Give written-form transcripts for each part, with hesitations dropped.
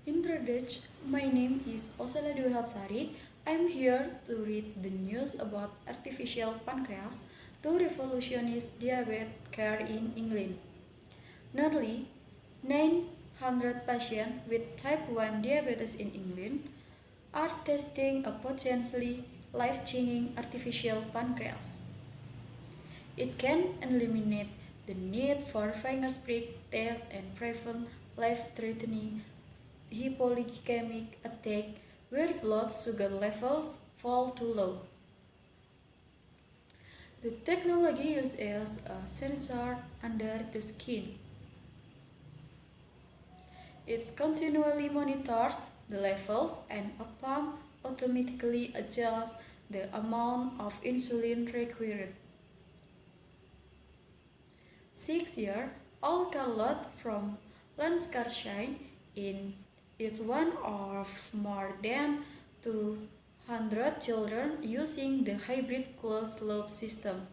Introduction. My name is Osela Dwi Hapsari. I'm here to read the news about artificial pancreas to revolutionize diabetes care in England. Nearly 900 patients with type 1 diabetes in England are testing a potentially life-changing artificial pancreas. It can eliminate the need for finger prick tests and prevent life-threatening hypoglycemic attack where blood sugar levels fall too low. The technology uses a sensor under the skin. It continually monitors the levels and a pump automatically adjusts the amount of insulin required. 6-year-old Charlotte from Lancashire is one of more than 200 children using the hybrid closed-loop system.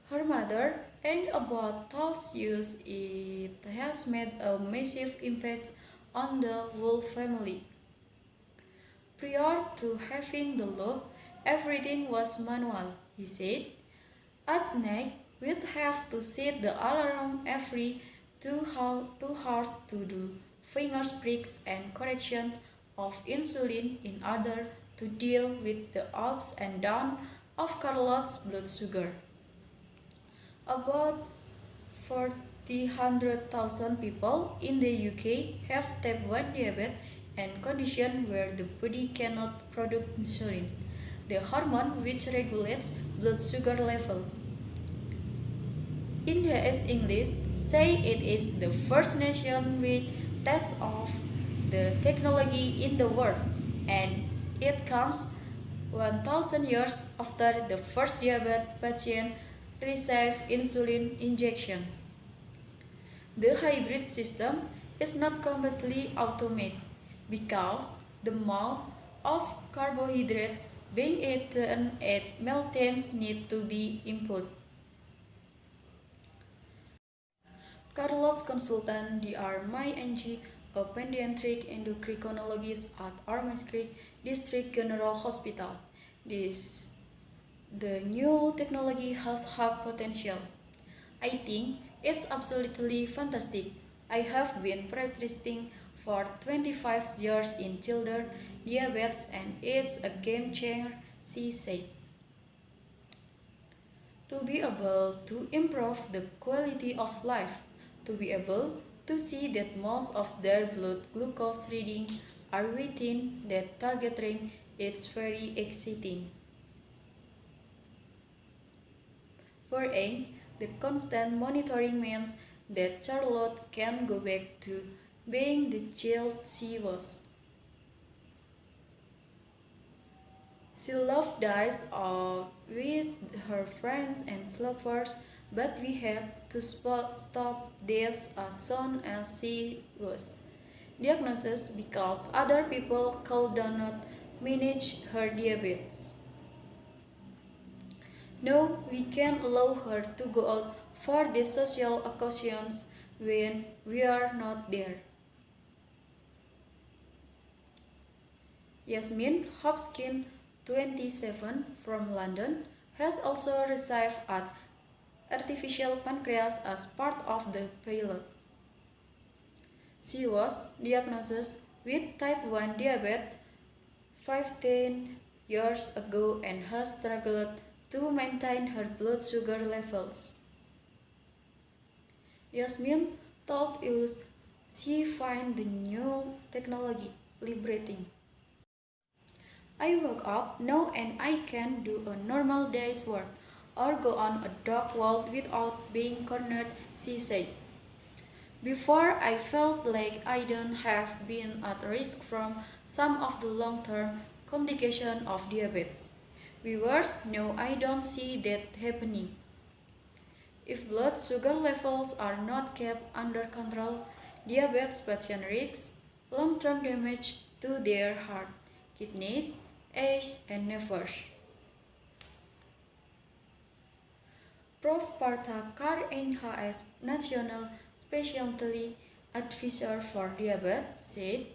Her mother and about tells us it has made a massive impact on the whole family. Prior to having the loop, everything was manual, he said. At night, we'd have to set the alarm every 2 hours to do finger pricks and correction of insulin in order to deal with the ups and downs of Carlotte's blood sugar. About 400,000 people in the UK have type 1 diabetes and condition where the body cannot produce insulin, the hormone which regulates blood sugar level. India as English say it is the first nation with test of the technology in the world, and it comes 1000 years after the first diabetes patient received insulin injection. The hybrid system is not completely automated because the amount of carbohydrates being eaten at mealtimes need to be input. Carlotte's consultant Dr. Mai Ng, a pediatric endocrinologist at Ormond Creek District General Hospital. The new technology has high potential. I think it's absolutely fantastic. I have been practicing for 25 years in children diabetes and it's a game changer, she said. To be able to improve the quality of life, to be able to see that most of their blood glucose readings are within that target range, it's very exciting. For Anne, the constant monitoring means that Charlotte can go back to being the child she was. She loved days out with her friends and sleepers, but we had to stop this as soon as she was diagnosed because other people could not manage her diabetes. No, we can't allow her to go out for these social occasions when we are not there. Yasmin Hopkins, 27, from London, has also received an artificial pancreas as part of the pilot. She was diagnosed with type 1 diabetes 15 years ago and has struggled to maintain her blood sugar levels. Yasmin told us she finds the new technology liberating. I woke up now and I can do a normal day's work or go on a dog walk without being cornered, she said. Before, I felt like I don't have been at risk from some of the long-term complications of diabetes. Viewers, no, I don't see that happening. If blood sugar levels are not kept under control, diabetes patients risk long-term damage to their heart, kidneys, eyes, and nerves. Prof. Partha Kar NHS National Specialty Advisor for Diabetes said,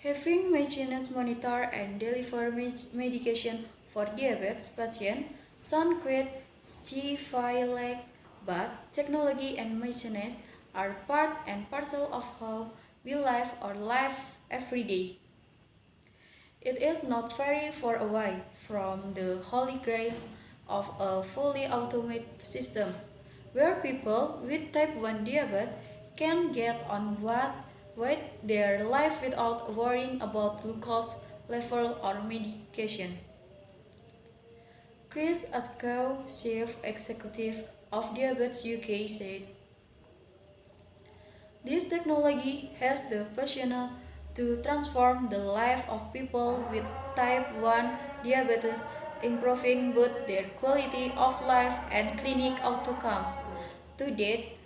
having machines monitor and deliver medication for diabetes patients sound quite sci-fi-like, but technology and machines are part and parcel of how we live our life every day. It is not very far away from the holy grail of a fully automated system, where people with type 1 diabetes can get on with their life without worrying about glucose level or medication. Chris Askow, Chief Executive of Diabetes UK, said, this technology has the potential to transform the life of people with type 1 diabetes, improving both their quality of life and clinic outcomes. To date,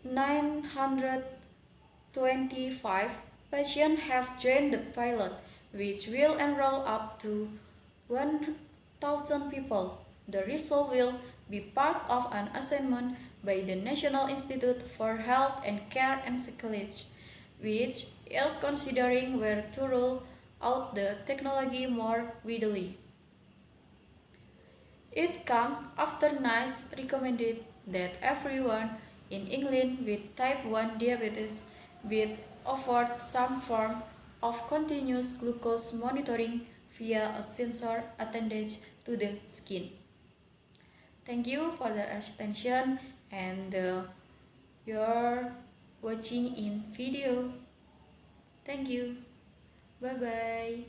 925 patients have joined the pilot, which will enroll up to 1,000 people. The result will be part of an assessment by the National Institute for Health and Care and Psychology, which is considering where to roll out the technology more widely. It comes after NICE recommended that everyone in England with type 1 diabetes be offered some form of continuous glucose monitoring via a sensor attached to the skin. Thank you for the attention and you're watching in video. Thank you. Bye bye.